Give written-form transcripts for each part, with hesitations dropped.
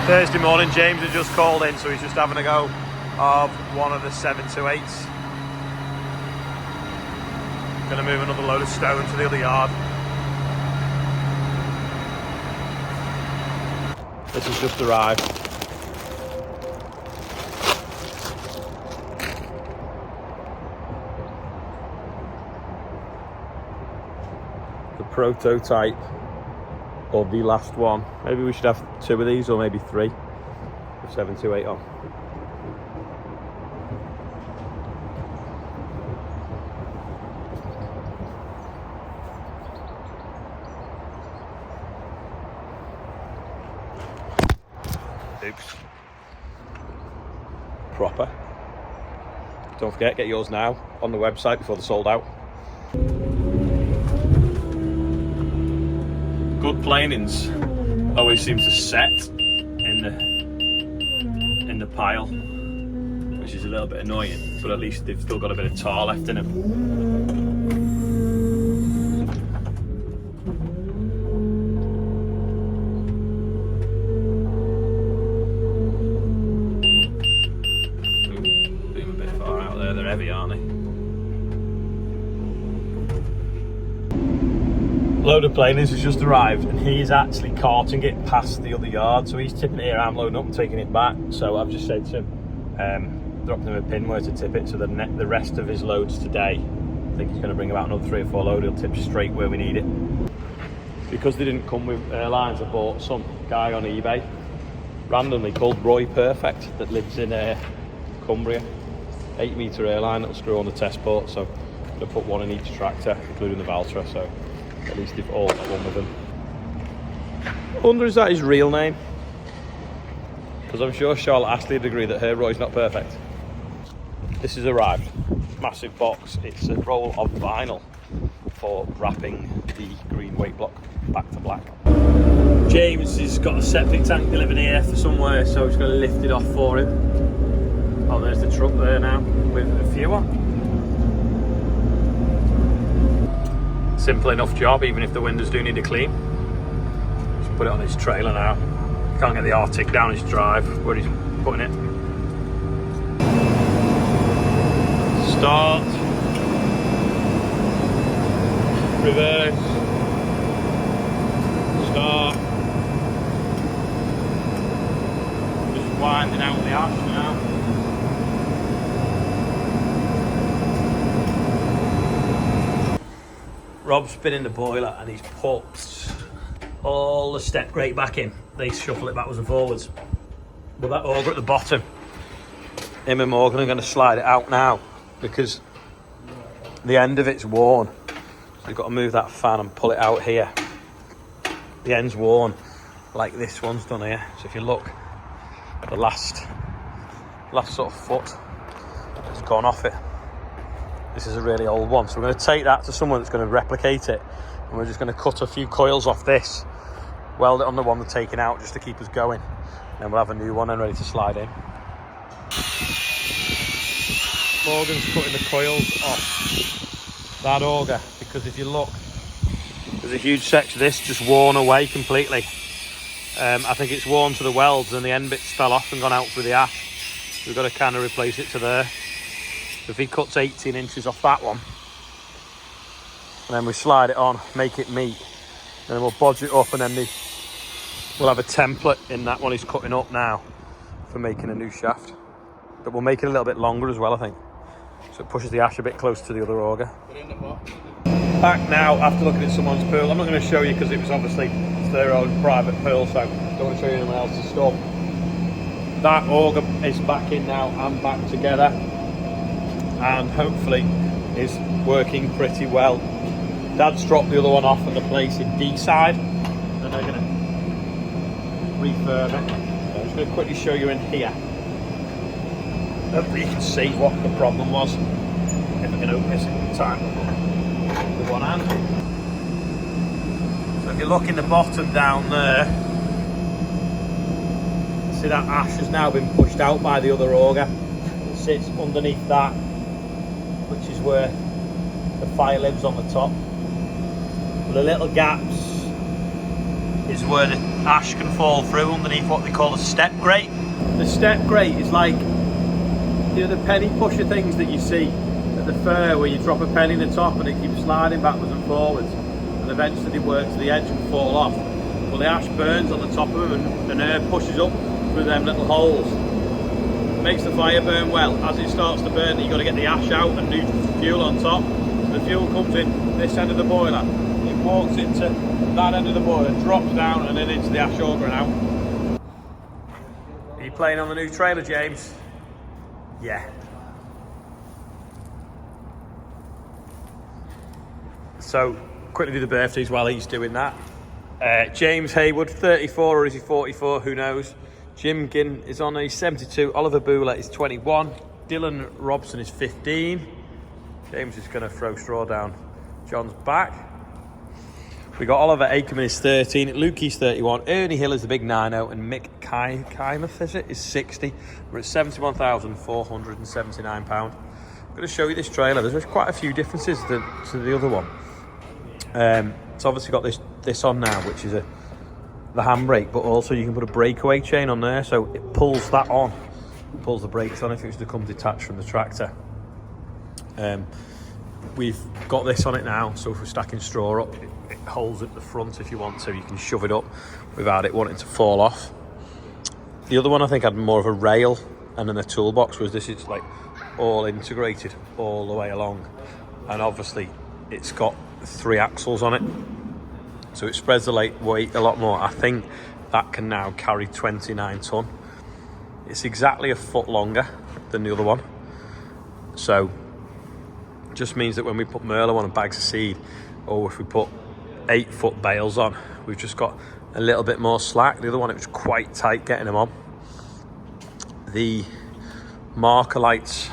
Thursday morning, James had just called in, so he's just having a go of one of the 728s. Gonna move another load of stone to the other yard. This has just arrived. The prototype, or the last one. Maybe we should have 2 of these, or maybe 3 with 728 on. Oops. Proper. Don't forget, get yours now on the website before they're sold out. Good planings always seem to set in the pile, which is a little bit annoying, but at least they've still got a bit of tar left in them. Being a bit far out there, they're heavy, aren't they? Load of planings has just arrived, and he's actually carting it past the other yard, so he's tipping it here. I'm loading up and taking it back, so I've just said to him, dropped him a pin where to tip it, so the rest of his loads today, I think he's going to bring about another 3 or 4 load. He'll tip straight where we need it. Because they didn't come with airlines, I bought some guy on eBay randomly called Roy Perfect that lives in Cumbria. 8-metre airline that'll screw on the test port, so I'm going to put one in each tractor, including the Valtra, so at least they've all got one with them. I wonder, is that his real name? Because I'm sure Charlotte Astley would agree that her Roy's not perfect. This has arrived. Massive box. It's a roll of vinyl for wrapping the green weight block back to black. James has got a septic tank delivered here for somewhere, so he's going to lift it off for him. Oh, there's the truck there now with a few on. Simple enough job, even if the windows do need a clean. Just put it on his trailer now. Can't get the Arctic down his drive where he's putting it. Start. Reverse. Start. Just winding out the ash now. Rob's spinning the boiler and he's put all the step grate back in. They shuffle it backwards and forwards. But that auger at the bottom, him and Morgan are going to slide it out now because the end of it's worn. So you've got to move that fan and pull it out here. The end's worn, like this one's done here. So if you look, the last sort of foot has gone off it. This is a really old one, so we're going to take that to someone that's going to replicate it, and we're just going to cut a few coils off this, weld it on the one we're taking out just to keep us going, and then we'll have a new one and ready to slide in. Morgan's cutting the coils off that auger, because if you look, there's a huge section of this just worn away completely. I think it's worn to the welds and the end bits fell off and gone out through the ash. We've got to kind of replace it to there. If he cuts 18 inches off that one, and then we slide it on, make it meet, and then we'll bodge it up, and then we'll have a template in that one he's cutting up now for making a new shaft. But we'll make it a little bit longer as well, I think. So it pushes the ash a bit closer to the other auger. Back now after looking at someone's pool. I'm not going to show you because it was obviously their own private pool, so I don't want to show you anyone else's stuff. That auger is back in now and back together, and hopefully is working pretty well. Dad's dropped the other one off at the place in D side, and they're going to refurb it. So I'm just going to quickly show you in here. Hopefully you can see what the problem was. If I can open this in time with one hand. So if you look in the bottom down there, see that ash has now been pushed out by the other auger. It sits underneath that, which is where the fire lives on the top. But the little gaps is where the ash can fall through underneath what they call a step grate. The step grate is like, you know, the penny pusher things that you see at the fair where you drop a penny in the top and it keeps sliding backwards and forwards and eventually they work to the edge and fall off. Well, the ash burns on the top of them and air pushes up through them little holes. Makes the fire burn well. As it starts to burn, you've got to get the ash out and new fuel on top. So the fuel comes in this end of the boiler, it walks into that end of the boiler, drops down and then into the ash auger and out. Are you playing on the new trailer, James? Yeah. So, quickly do the birthdays while he's doing that. James Haywood, 34, or is he 44? Who knows? Jim Ginn is on, he's 72. Oliver Booler is 21. Dylan Robson is 15. James is going to throw straw down John's back. We got Oliver Akerman is 13. Lukey's 31. Ernie Hill is the big 9-0. And Mick Kymeth, is 60. We're at £71,479. I'm going to show you this trailer. There's quite a few differences to the other one. It's obviously got this on now, which is the handbrake, but also you can put a breakaway chain on there, so it pulls that on. It pulls the brakes on if it was to come detached from the tractor. We've got this on it now, so if we're stacking straw up, it holds at the front if you want to. You can shove it up without it wanting to fall off. The other one I think had more of a rail and then a toolbox, whereas this is like all integrated all the way along. And obviously it's got 3 axles on it, so it spreads the weight a lot more. I think that can now carry 29 tonne. It's exactly a foot longer than the other one, so it just means that when we put Merlot on and bags of seed, or if we put 8-foot bales on, we've just got a little bit more slack. The other one, it was quite tight getting them on. The marker lights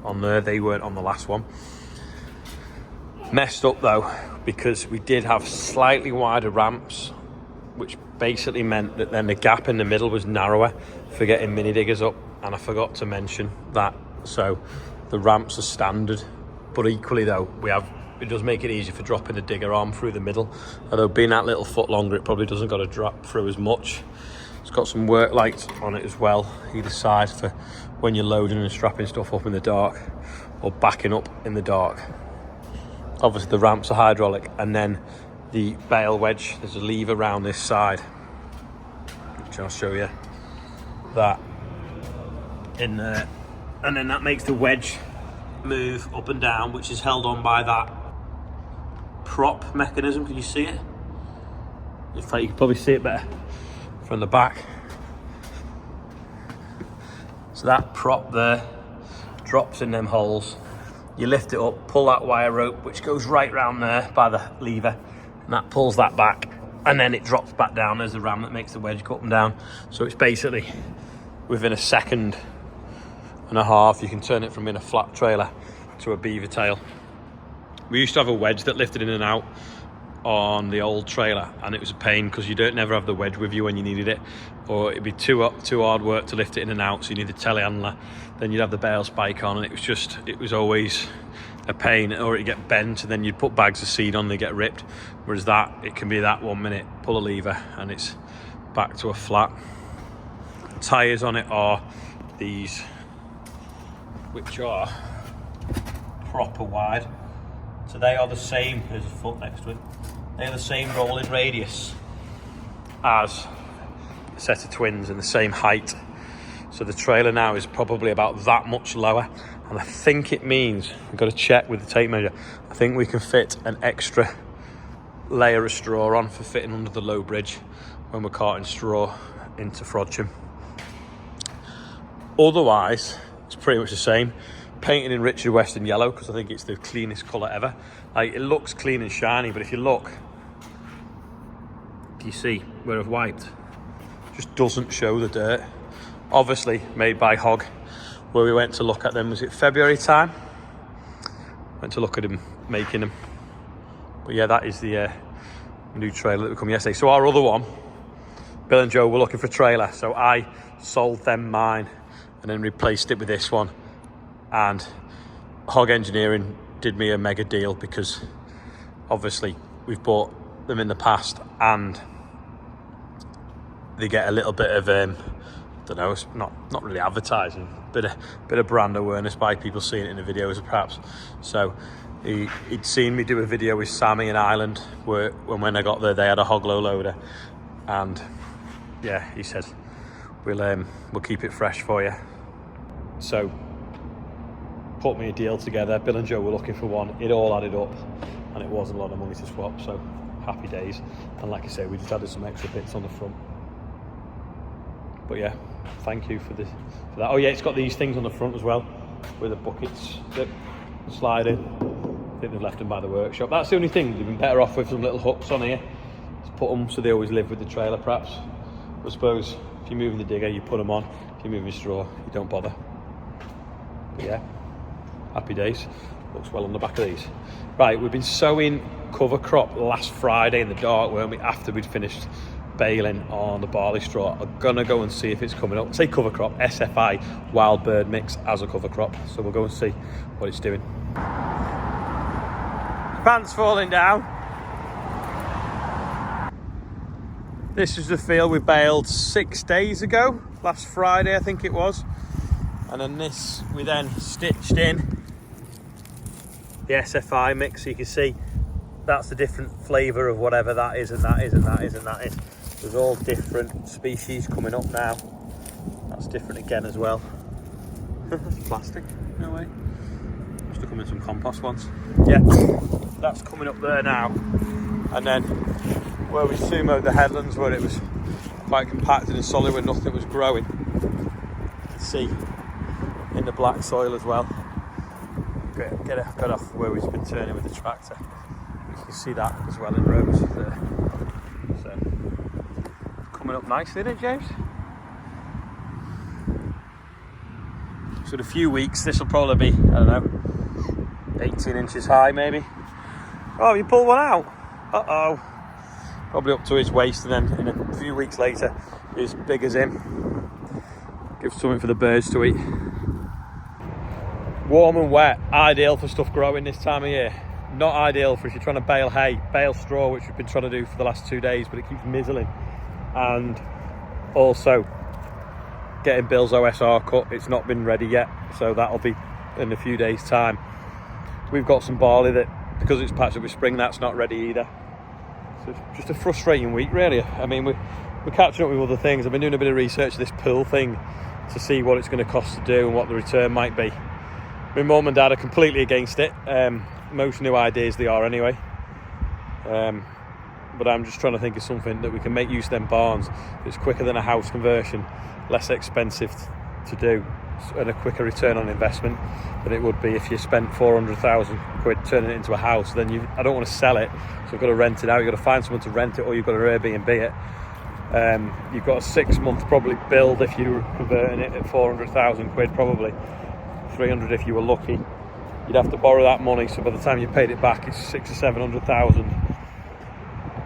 on there, they weren't on the last one. Messed up though, because we did have slightly wider ramps, which basically meant that then the gap in the middle was narrower for getting mini diggers up, and I forgot to mention that. So the ramps are standard, but equally though, it does make it easier for dropping the digger arm through the middle. Although being that little foot longer, it probably doesn't got to drop through as much. It's got some work lights on it as well, either side, for when you're loading and strapping stuff up in the dark or backing up in the dark. Obviously the ramps are hydraulic, and then the bale wedge, there's a lever around this side, which I'll show you that in there, and then that makes the wedge move up and down, which is held on by that prop mechanism. Can you see it? In fact, you can probably see it better from the back. So that prop there drops in them holes. You lift it up, pull that wire rope, which goes right round there by the lever, and that pulls that back, and then it drops back down. There's the ram that makes the wedge go up and down. So it's basically within a second and a half, you can turn it from being a flat trailer to a beaver tail. We used to have a wedge that lifted in and out on the old trailer, and it was a pain because you don't never have the wedge with you when you needed it, or it'd be too hard work to lift it in and out, so you need the telehandler, then you'd have the bale spike on, and it was always a pain, or it'd get bent and then you'd put bags of seed on, they get ripped. Whereas that, it can be that 1 minute, pull a lever and it's back to a flat. Tyres on it are these, which are proper wide, so they are the same, there's a foot next to it, they're the same rolling radius as a set of twins and the same height. So the trailer now is probably about that much lower, and I think it means, we've got to check with the tape measure, I think we can fit an extra layer of straw on for fitting under the low bridge when we're carting straw into Frodsham. Otherwise, it's pretty much the same. Painted in Richard Weston yellow because I think it's the cleanest colour ever. Like, it looks clean and shiny, but if you look, you see where I've wiped, it just doesn't show the dirt. Obviously made by Hog, where we went to look at them, was it February time? Went to look at him making them. But yeah, that is the new trailer that we come yesterday. So our other one, Bill and Joe were looking for a trailer, so I sold them mine and then replaced it with this one. And Hog Engineering did me a mega deal because obviously we've bought them in the past and they get a little bit of don't know, it's not really advertising, bit of brand awareness by people seeing it in the videos perhaps. So he'd seen me do a video with Sammy in Ireland where when I got there they had a hog low loader, and yeah, he said we'll keep it fresh for you. So put me a deal together. Bill and Joe were looking for one. It all added up and it wasn't a lot of money to swap, so happy days. And like I say, we just added some extra bits on the front. But yeah, thank you for that. Oh yeah, it's got these things on the front as well with the buckets that slide in. I think they've left them by the workshop. That's the only thing. They've been better off with some little hooks on here. Just put them so they always live with the trailer perhaps. I suppose if you're moving the digger you put them on. If you're moving straw you don't bother. But yeah, happy days. Looks well on the back of these. Right, we've been sowing cover crop last Friday in the dark, weren't we, after we'd finished baling on the barley straw. I'm gonna go and see if it's coming up. Say cover crop, SFI wild bird mix as a cover crop. So we'll go and see what it's doing. Pants falling down. This is the field we baled 6 days ago, last Friday I think it was. And then this we then stitched in the SFI mix, so you can see that's the different flavour of whatever that is and that is and that is and that is. There's all different species coming up now. That's different again as well. That's plastic, no way. Must have come in some compost once. Yeah, that's coming up there now. And then where we sumoed the headlands, where it was quite compacted and solid, where nothing was growing. You can see in the black soil as well. Got off where we've been turning with the tractor. You can see that as well in rows there. So coming up nicely, isn't it, James? So in a few weeks this will probably be, I don't know, 18 inches high maybe. Oh, you pull one out. Uh-oh. Probably up to his waist, and then in a few weeks later as big as him. Give something for the birds to eat. Warm and wet, ideal for stuff growing this time of year. Not ideal for if you're trying to bale hay, bale straw, which we've been trying to do for the last 2 days, but it keeps mizzling. And also getting Bill's OSR cut, it's not been ready yet, so that'll be in a few days' time. We've got some barley that, because it's patched up with spring, that's not ready either. So it's just a frustrating week, really. I mean, we're catching up with other things. I've been doing a bit of research of this pool thing to see what it's going to cost to do and what the return might be. My mum and dad are completely against it. Most new ideas they are anyway. But I'm just trying to think of something that we can make use of them barns that's quicker than a house conversion, less expensive to do, and a quicker return on investment than it would be if you spent 400,000 quid turning it into a house. Then I don't want to sell it, so I've got to rent it out. You've got to find someone to rent it, or you've got to Airbnb it. You've got a 6 month probably build if you're converting it at 400,000 quid, probably 300 if you were lucky. You'd have to borrow that money, so by the time you paid it back it's 600,000 or 700,000.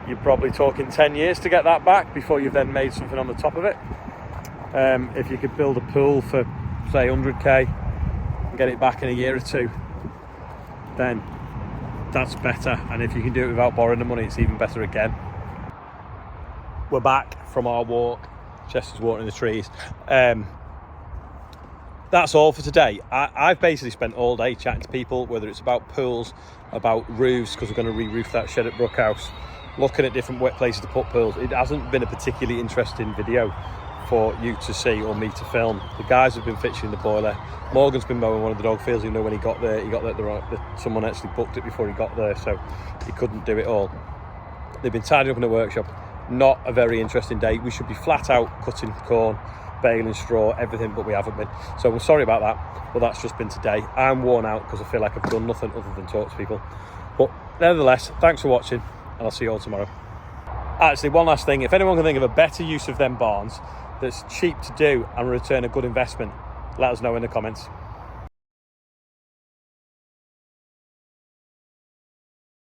You're probably talking 10 years to get that back before you've then made something on the top of it. If you could build a pool for say 100k and get it back in a year or two, then that's better. And if you can do it without borrowing the money, it's even better again. We're back from our walk. Chester's watering the trees. That's all for today. I've basically spent all day chatting to people, whether it's about pools, about roofs, because we're going to re-roof that shed at Brookhouse, looking at different wet places to put pools. It hasn't been a particularly interesting video for you to see or me to film. The guys have been fixing the boiler. Morgan's been mowing one of the dog fields. You know, when he got there someone actually booked it before he got there, so he couldn't do it all. They've been tidying up in the workshop. Not a very interesting day. We should be flat out cutting corn, baling straw, everything, but we haven't been. So we're sorry about that, but that's just been today. I'm worn out because I feel like I've done nothing other than talk to people. But nevertheless, thanks for watching, and I'll see you all tomorrow. Actually, one last thing. If anyone can think of a better use of them barns that's cheap to do and return a good investment, let us know in the comments.